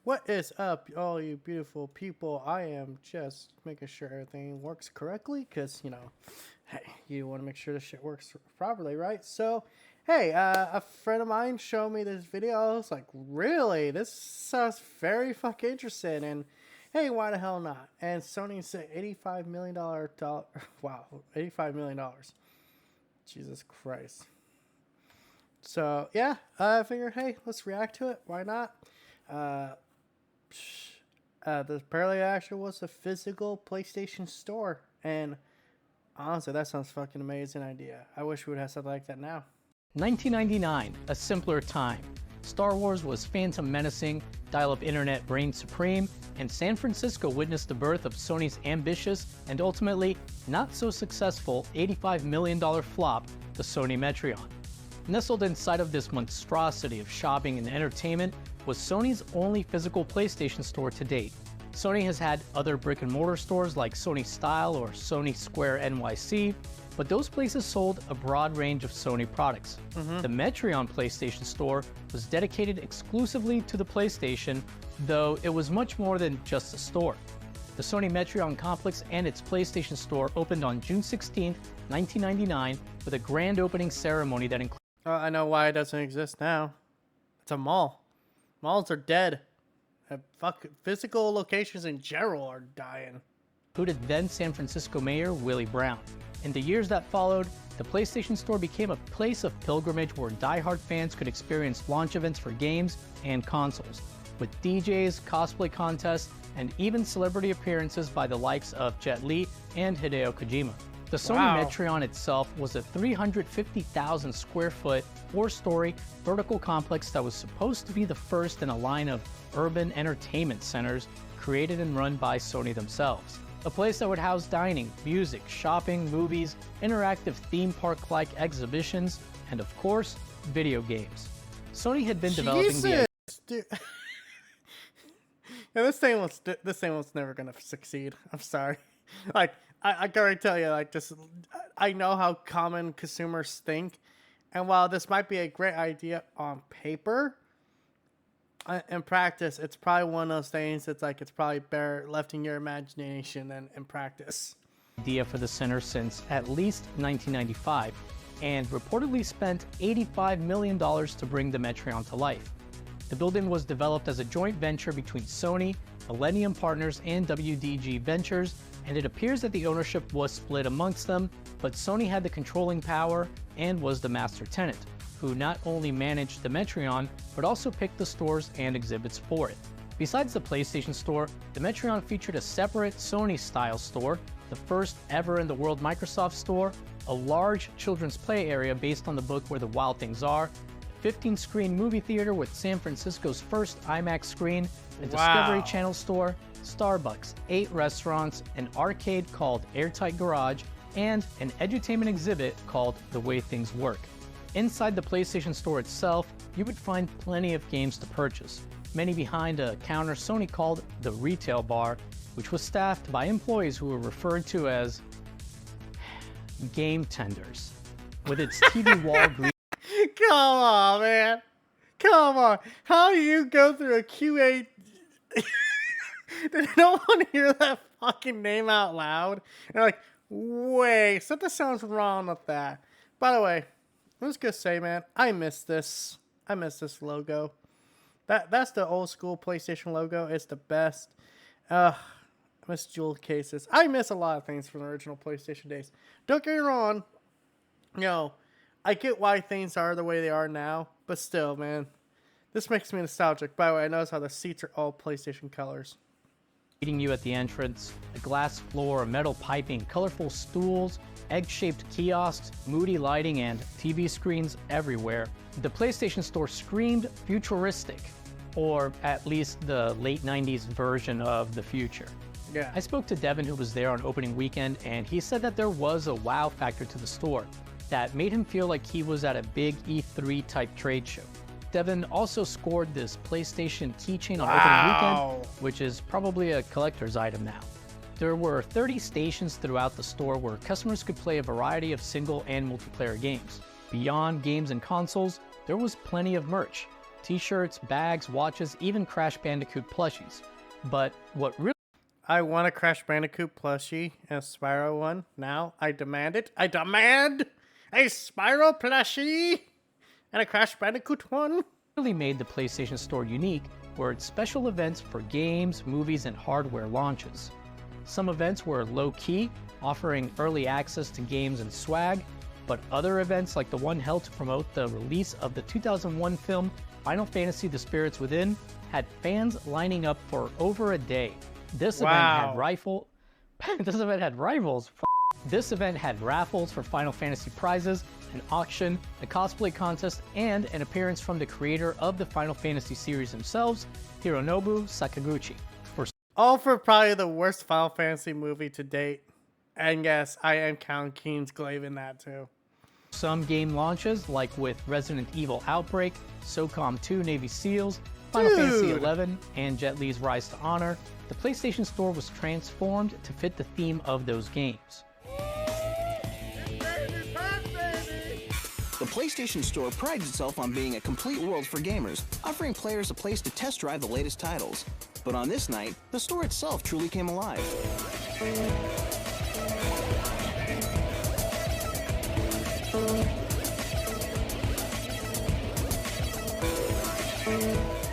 What is up, all you beautiful people? I am just making sure everything works correctly because, hey, you want to make sure this shit works properly, right? So, hey, a friend of mine showed me this video. I was like, really? This sounds very fucking interesting. And hey, why the hell not? And Sony said $85 million. Wow, $85 million. Jesus Christ. So, yeah, I figured, hey, let's react to it. Why not? Apparently actually was a physical PlayStation store, and honestly, that sounds fucking amazing idea. I wish we would have something like that now. 1999, a simpler time. Star Wars was phantom menacing, dial-up internet reigned supreme, and San Francisco witnessed the birth of Sony's ambitious and ultimately not so successful $85 million flop, the Sony Metreon. Nestled inside of this monstrosity of shopping and entertainment was Sony's only physical PlayStation store to date. Sony has had other brick-and-mortar stores like Sony Style or Sony Square NYC, but those places sold a broad range of Sony products. The Metreon PlayStation Store was dedicated exclusively to the PlayStation, though it was much more than just a store. The Sony Metreon complex and its PlayStation Store opened on June 16, 1999, with a grand opening ceremony that included I know why it doesn't exist now. It's a mall. Malls are dead. Physical locations in general are dying. included then San Francisco Mayor Willie Brown. In the years that followed, the PlayStation Store became a place of pilgrimage where die-hard fans could experience launch events for games and consoles, with DJs, cosplay contests, and even celebrity appearances by the likes of Jet Li and Hideo Kojima. The Sony Metreon itself was a 350,000 square foot, 4-story vertical complex that was supposed to be the first in a line of urban entertainment centers created and run by Sony themselves. A place that would house dining, music, shopping, movies, interactive theme park-like exhibitions, and of course, video games. Sony had been developing the Dude. Yeah, this thing was never gonna succeed. I'm sorry. Like, I gotta tell you, like, just I know how common consumers think, and while this might be a great idea on paper, in practice, it's probably one of those things that's like it's probably better left in your imagination than in practice. idea for the center since at least 1995, and reportedly spent $85 million to bring the Metreon to life. The building was developed as a joint venture between Sony, Millennium Partners, and WDG Ventures, and it appears that the ownership was split amongst them, but Sony had the controlling power and was the master tenant, who not only managed the Metreon, but also picked the stores and exhibits for it. Besides the PlayStation Store, the Metreon featured a separate Sony-style store, the first ever in the world Microsoft Store, a large children's play area based on the book Where the Wild Things Are, a 15-screen movie theater with San Francisco's first IMAX screen, a Discovery Channel store, Starbucks, 8 restaurants, an arcade called Airtight Garage, and an edutainment exhibit called The Way Things Work. Inside the PlayStation Store itself, you would find plenty of games to purchase, many behind a counter Sony called the Retail Bar, which was staffed by employees who were referred to as game tenders. With its TV wall greeting. Come on, man. Come on. How do you go through a QA? Did no one hear that fucking name out loud? And like, wait, something sounds wrong with that. By the way, I was gonna say, man, I miss this. I miss this logo. That's the old school PlayStation logo. It's the best. I miss jewel cases. I miss a lot of things from the original PlayStation days. Don't get me wrong. I get why things are the way they are now, but still, man, this makes me nostalgic. By the way, I notice how the seats are all PlayStation colors. Meeting you at the entrance, a glass floor, metal piping, colorful stools, egg-shaped kiosks, moody lighting, and TV screens everywhere. The PlayStation Store screamed futuristic, or at least the late 90s version of the future. Yeah. I spoke to Devin, who was there on opening weekend, and he said that there was a wow factor to the store that made him feel like he was at a big E3 type trade show. Devin also scored this PlayStation keychain on opening weekend, which is probably a collector's item now. There were 30 stations throughout the store where customers could play a variety of single and multiplayer games. Beyond games and consoles, there was plenty of merch. t-shirts, bags, watches, even Crash Bandicoot plushies. But what really I want a Crash Bandicoot plushie and a Spyro one. Now I demand it. I demand a Spyro plushie and a Crash Bandicoot one. made the PlayStation Store unique were its special events for games, movies, and hardware launches. Some events were low-key, offering early access to games and swag, but other events, like the one held to promote the release of the 2001 film Final Fantasy: The Spirits Within, had fans lining up for over a day. This event had rivals. This event had raffles for Final Fantasy prizes, an auction, a cosplay contest, and an appearance from the creator of the Final Fantasy series themselves, Hironobu Sakaguchi. All for probably the worst Final Fantasy movie to date. And yes, I am counting Kingsglaive in that too. Some game launches, like with Resident Evil Outbreak, SOCOM 2 Navy SEALs, Final Fantasy XI, and Jet Li's Rise to Honor, the PlayStation Store was transformed to fit the theme of those games. The PlayStation Store prides itself on being a complete world for gamers, offering players a place to test drive the latest titles. But on this night, the store itself truly came alive.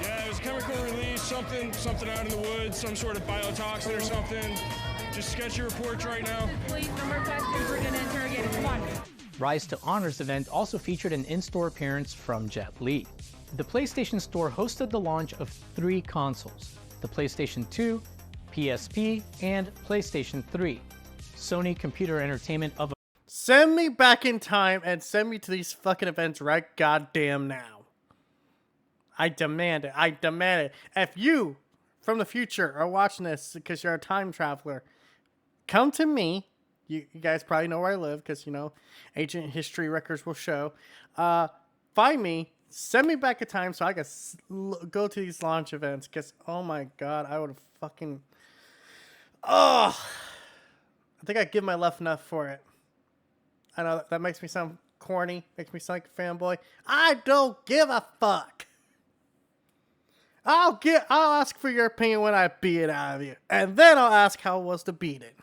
Yeah, it was chemical release, something out in the woods, some sort of biotoxin or something. Just sketch your reports right now. Please, no more questions. We're going to interrogate it. Come on. Rise to Honor's event also featured an in-store appearance from Jet Li. The PlayStation Store hosted the launch of 3 consoles: the PlayStation 2, PSP, and PlayStation 3. Sony Computer Entertainment of Send me back in time and send me to these fucking events right goddamn now. I demand it. I demand it. If you, from the future, are watching this because you're a time traveler, come to me. You guys probably know where I live because, you know, ancient history records will show. Find me. Send me back in time so I can go to these launch events because, oh my God, I would have fucking... Oh! I think I'd give my left nut for it. I know that makes me sound corny, makes me sound like a fanboy. I don't give a fuck. I'll ask for your opinion when I beat it out of you. And then I'll ask how it was to beat it.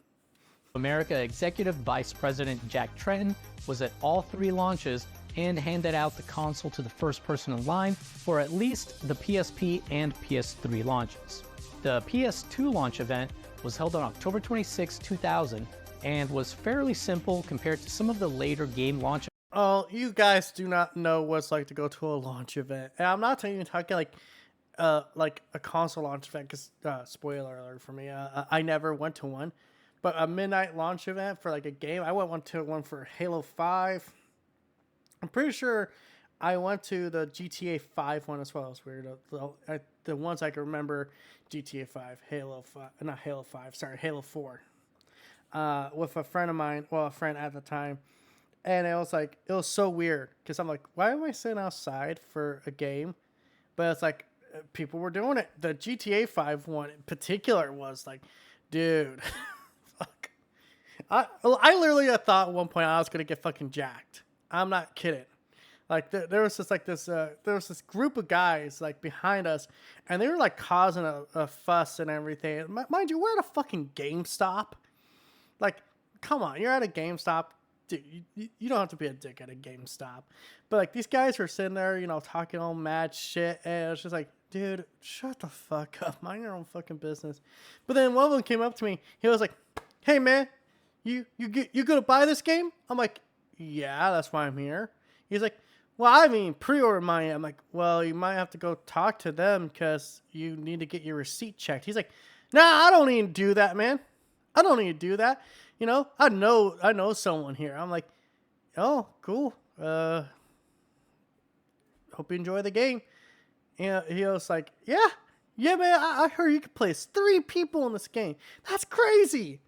America Executive Vice President Jack Tretton was at all 3 launches and handed out the console to the first person in line for at least the PSP and PS3 launches. The PS2 launch event was held on October 26, 2000, and was fairly simple compared to some of the later game launches. Oh, you guys do not know what it's like to go to a launch event. And I'm not even talking like a console launch event, because spoiler alert for me, I never went to one. But a midnight launch event for like a game, I went to one for Halo 5. I'm pretty sure I went to the GTA 5 one as well. It's weird. The ones I can remember, GTA 5, Halo 5, not Halo 5, sorry, Halo 4. With a friend of mine, well, a friend at the time. And it was so weird because I'm like, why am I sitting outside for a game? But it's like, people were doing it. The GTA 5 one in particular was like, dude, fuck. I literally thought at one point I was going to get fucking jacked. I'm not kidding. Like there was just like this, there was this group of guys like behind us, and they were like causing a fuss and everything. Mind you, we're at a fucking GameStop. Like, come on, you're at a GameStop. Dude, you don't have to be a dick at a GameStop. But like these guys were sitting there, you know, talking all mad shit, and it's just like, dude, shut the fuck up. Mind your own fucking business. But then one of them came up to me. He was like, hey man, you gonna buy this game? I'm like, yeah, that's why I'm here. He's like, well, I mean, pre-order mine. I'm like, well, you might have to go talk to them because you need to get your receipt checked. He's like, nah, I don't need to do that, man. I don't need to do that. You know, I know someone here. I'm like, oh, cool. Hope you enjoy the game. And he was like, yeah, man, I heard you could place 3 people in this game. That's crazy.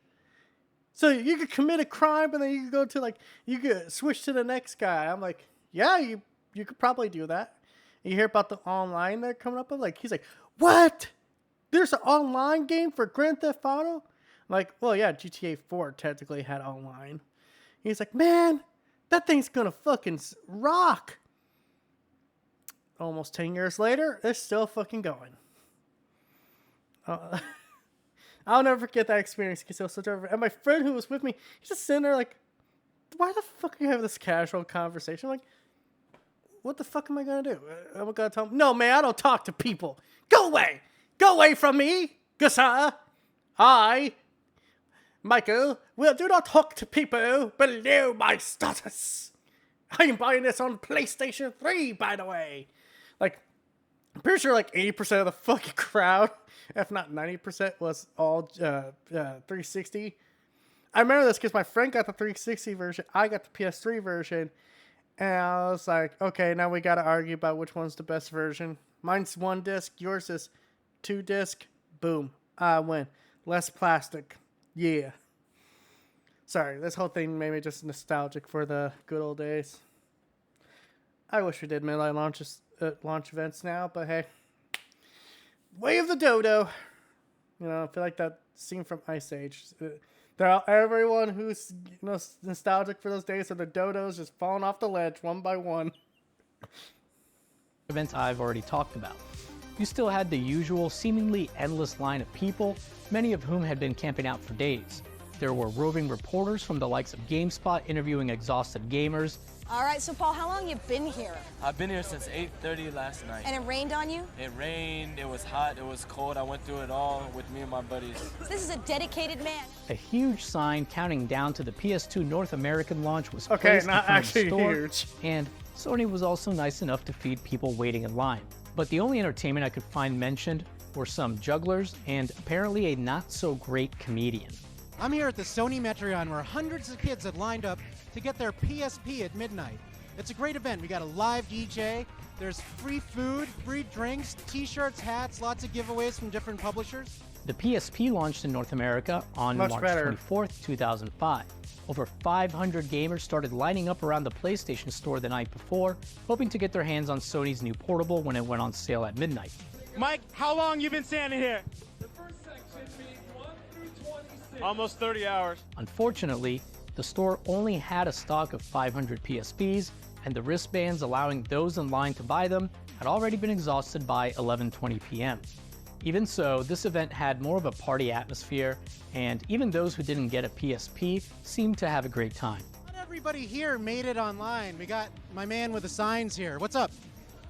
So you could commit a crime and then you could go to you could switch to the next guy. I'm like, yeah, you could probably do that. And you hear about the online they're coming up with? Like, he's like, what? There's an online game for Grand Theft Auto? I'm like, well, yeah, GTA 4 technically had online. He's like, man, that thing's gonna fucking rock. almost 10 years later, it's still fucking going. I'll never forget that experience because it was such a... And my friend who was with me, he's just sitting there like, why the fuck are you having this casual conversation? I'm like, what the fuck am I going to do? I'm going to tell him, no, man, I don't talk to people. Go away. Go away from me. Gasa. I, Michael, do not talk to people below my status. I am buying this on PlayStation 3, by the way. Like, I'm pretty sure like 80% of the fucking crowd, if not 90%, was all 360. I remember this because my friend got the 360 version. I got the PS3 version. And I was like, okay, now we got to argue about which one's the best version. Mine's 1 disc. Yours is 2 disc. Boom. I win. Less plastic. Yeah. Sorry, this whole thing made me just nostalgic for the good old days. I wish we did midnight launch events now, but hey. Way of the dodo. You know, I feel like that scene from Ice Age. Everyone who's nostalgic for those days of the dodos just falling off the ledge one by one. Events I've already talked about. You still had the usual seemingly endless line of people, many of whom had been camping out for days. There were roving reporters from the likes of GameSpot interviewing exhausted gamers. All right, so Paul, how long you been here? I've been here since 8:30 last night. And it rained on you? It rained, it was hot, it was cold. I went through it all with me and my buddies. This is a dedicated man. A huge sign counting down to the PS2 North American launch was okay, placed not in front actually of the store, huge. And Sony was also nice enough to feed people waiting in line. But the only entertainment I could find mentioned were some jugglers and apparently a not-so-great comedian. I'm here at the Sony Metreon where hundreds of kids had lined up to get their PSP at midnight. It's a great event. We got a live DJ, there's free food, free drinks, t-shirts, hats, lots of giveaways from different publishers. The PSP launched in North America on March 24th, 2005. Over 500 gamers started lining up around the PlayStation Store the night before, hoping to get their hands on Sony's new portable when it went on sale at midnight. Mike, how long you been standing here? The first section being 1 through 26. Almost 30 hours. Unfortunately, the store only had a stock of 500 PSPs, and the wristbands allowing those in line to buy them had already been exhausted by 11:20 p.m. Even so, this event had more of a party atmosphere, and even those who didn't get a PSP seemed to have a great time. Not everybody here made it online. We got my man with the signs here. What's up?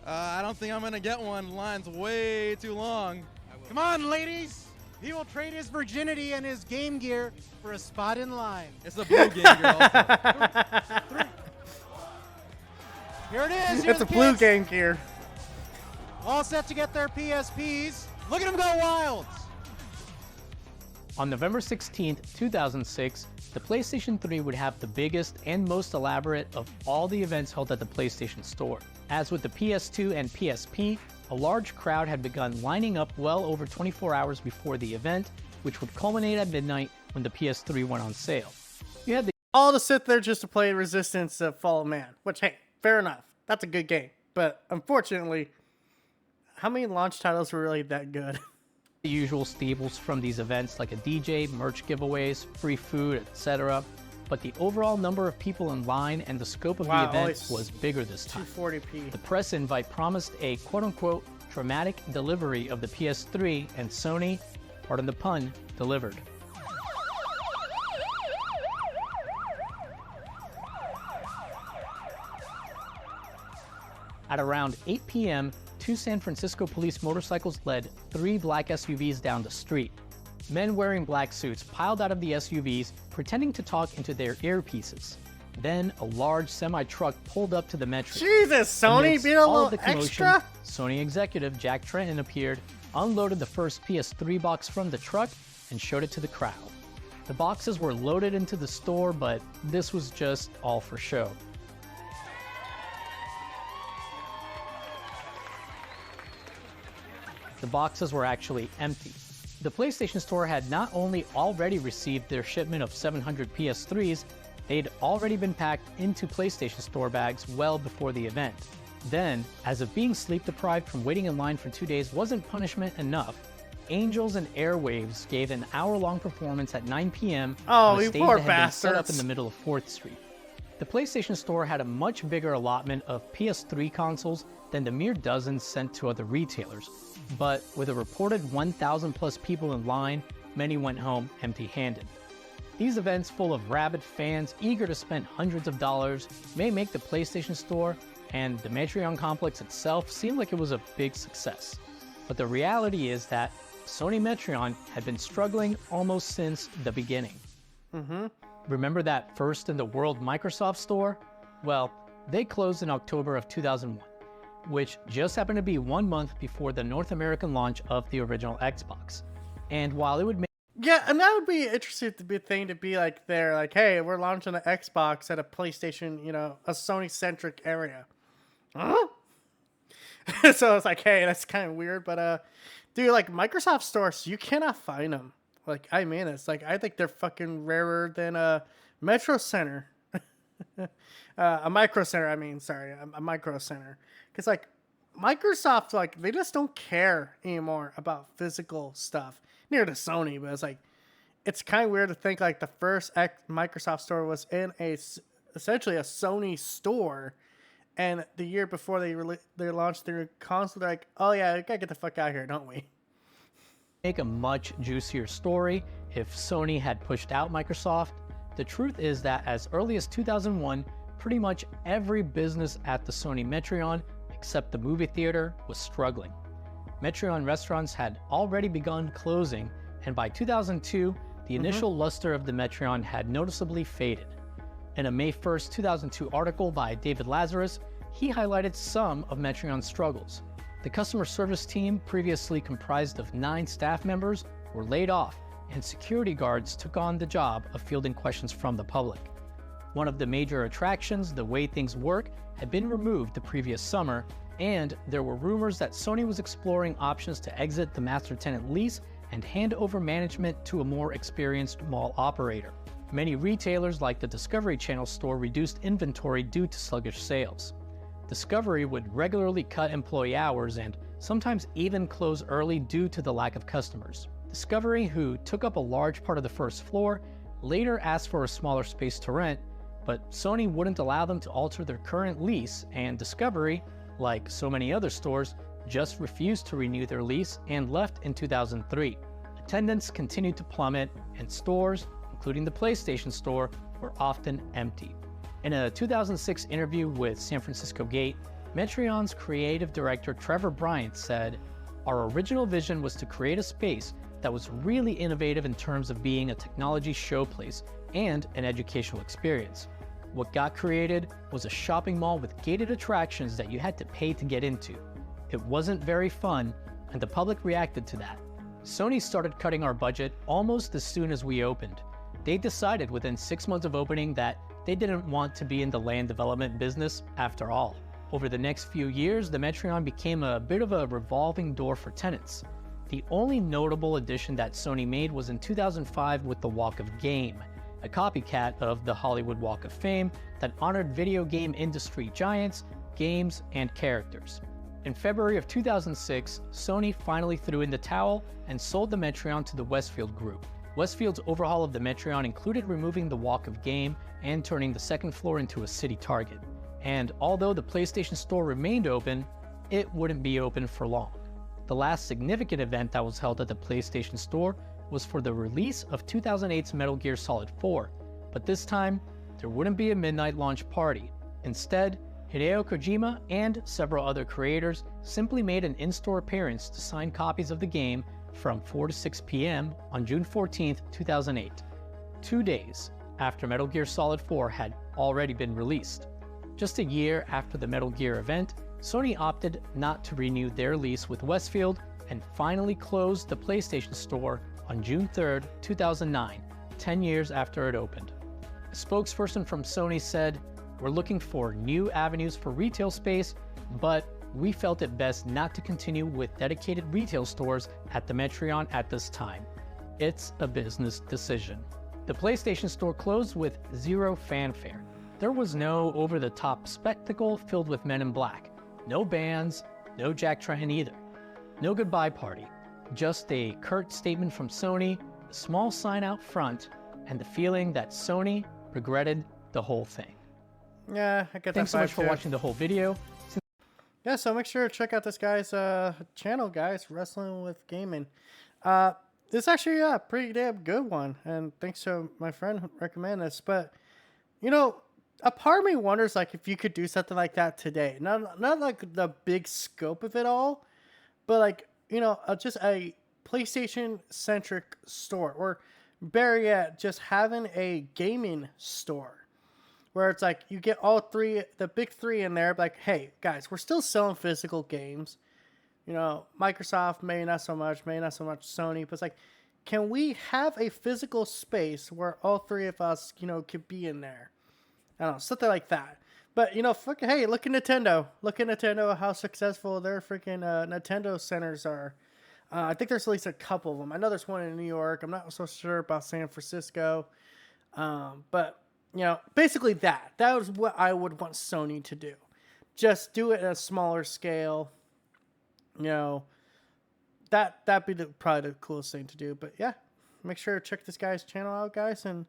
I don't think I'm gonna get one. The line's way too long. Come on, ladies! He will trade his virginity and his Game Gear for a spot in line. It's a blue Game Gear also. Here it is. It's a blue Game Gear. All set to get their PSPs. Look at them go wild! On November 16th, 2006, the PlayStation 3 would have the biggest and most elaborate of all the events held at the PlayStation Store. As with the PS2 and PSP, a large crowd had begun lining up well over 24 hours before the event, which would culminate at midnight when the PS3 went on sale. You had the all to sit there just to play Resistance of Fall of Man, which, hey, fair enough. That's a good game. But unfortunately, how many launch titles were really that good? The usual staples from these events like a DJ, merch giveaways, free food, etc. But the overall number of people in line and the scope of the event was bigger this time. 240p. The press invite promised a quote-unquote dramatic delivery of the PS3, and Sony, pardon the pun, delivered. At around 8 p.m., 2 San Francisco police motorcycles led 3 black SUVs down the street. Men wearing black suits piled out of the SUVs, pretending to talk into their earpieces. Then a large semi-truck pulled up to the Metro. Jesus, Sony, be a little extra? Sony executive Jack Tretton appeared, unloaded the first PS3 box from the truck, and showed it to the crowd. The boxes were loaded into the store, but this was just all for show. The boxes were actually empty. The PlayStation Store had not only already received their shipment of 700 PS3s, they'd already been packed into PlayStation Store bags well before the event. Then, as if being sleep-deprived from waiting in line for 2 days wasn't punishment enough, Angels and Airwaves gave an hour-long performance at 9 p.m. on a stage that had been set up in the middle of 4th Street. The PlayStation Store had a much bigger allotment of PS3 consoles than the mere dozens sent to other retailers. But with a reported 1,000 plus people in line, many went home empty-handed. These events, full of rabid fans eager to spend hundreds of dollars, may make the PlayStation Store and the Metreon complex itself seem like it was a big success. But the reality is that Sony Metreon had been struggling almost since the beginning. Remember that first in the world Microsoft Store? Well, they closed in October of 2001, which just happened to be 1 month before the North American launch of the original Xbox. And while it would make Yeah, and that would be interesting to be a thing to be like there, like, hey, we're launching an Xbox at a PlayStation, you know, a Sony-centric area. Huh? So it's like, hey, that's kind of weird, but dude, like Microsoft stores, you cannot find them. Like, I mean, it's like I think they're fucking rarer than a Metro Center, a Micro Center. I mean, sorry, a Micro Center, because like Microsoft, like they just don't care anymore about physical stuff. Near to Sony, but it's like it's kind of weird to think like the first Microsoft store was in essentially a Sony store, and the year before they launched their console, they're like, oh yeah, we gotta get the fuck out of here, don't we? make a much juicier story if Sony had pushed out Microsoft. The truth is that as early as 2001, pretty much every business at the Sony Metreon, except the movie theater, was struggling. Metreon restaurants had already begun closing, and by 2002, the initial luster of the Metreon had noticeably faded. In a May 1st, 2002 article by David Lazarus, he highlighted some of Metreon's struggles. The customer service team, previously comprised of 9 staff members, were laid off, and security guards took on the job of fielding questions from the public. One of the major attractions, the way things work, had been removed the previous summer, and there were rumors that Sony was exploring options to exit the master tenant lease and hand over management to a more experienced mall operator. Many retailers like the Discovery Channel store reduced inventory due to sluggish sales. Discovery would regularly cut employee hours and sometimes even close early due to the lack of customers. Discovery, who took up a large part of the first floor, later asked for a smaller space to rent, but Sony wouldn't allow them to alter their current lease, and Discovery, like so many other stores, just refused to renew their lease and left in 2003. Attendance continued to plummet, and stores, including the PlayStation Store, were often empty. In a 2006 interview with San Francisco Gate, Metreon's creative director Trevor Bryant said, "Our original vision was to create a space that was really innovative in terms of being a technology showplace and an educational experience. What got created was a shopping mall with gated attractions that you had to pay to get into. It wasn't very fun, and the public reacted to that. Sony started cutting our budget almost as soon as we opened. They decided within 6 months of opening that they didn't want to be in the land development business after all. Over the next few years, the Metreon became a bit of a revolving door for tenants. The only notable addition that Sony made was in 2005 with the Walk of Game, a copycat of the Hollywood Walk of Fame that honored video game industry giants, games, and characters. In February of 2006, Sony finally threw in the towel and sold the Metreon to the Westfield Group. Westfield's overhaul of the Metreon included removing the Walk of Game and turning the second floor into a city Target. And although the PlayStation Store remained open, it wouldn't be open for long. The last significant event that was held at the PlayStation Store was for the release of 2008's Metal Gear Solid 4, but this time, there wouldn't be a midnight launch party. Instead, Hideo Kojima and several other creators simply made an in-store appearance to sign copies of the game from 4 to 6 p.m. on June 14, 2008, 2 days after Metal Gear Solid 4 had already been released. Just a year after the Metal Gear event, Sony opted not to renew their lease with Westfield and finally closed the PlayStation Store on June 3, 2009, 10 years after it opened. A spokesperson from Sony said, "We're looking for new avenues for retail space, but we felt it best not to continue with dedicated retail stores at the Metreon at this time. It's a business decision." The PlayStation Store closed with zero fanfare. There was no over-the-top spectacle filled with men in black, no bands, no Jack Tran either, no goodbye party, just a curt statement from Sony, a small sign out front, and the feeling that Sony regretted the whole thing. Yeah, I get that. Thanks so much for watching the whole video. yeah, so make sure to check out this guy's channel, guys. Wrestling with Gaming. This is actually a pretty damn good one, and thanks to my friend who recommended this. But you know, a part of me wonders like if you could do something like that today. Not like the big scope of it all, but like just a PlayStation centric store, or better yet, just having a gaming store where it's like you get all three, the big three in there. Like, hey guys, we're still selling physical games. Microsoft may not so much, Sony, but it's like, can we have a physical space where all three of us, could be in there? I don't know, something like that. But, hey, look at Nintendo. Look at Nintendo, how successful their freaking Nintendo centers are. I think there's at least a couple of them. I know there's one in New York. I'm not so sure about San Francisco. But, basically that. That was what I would want Sony to do. Just do it at a smaller scale. That'd be probably the coolest thing to do. But yeah, make sure to check this guy's channel out, guys. And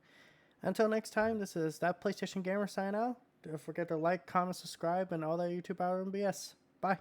until next time, this is That PlayStation Gamer signing out. Don't forget to like, comment, subscribe, and all that YouTube out and BS. Bye.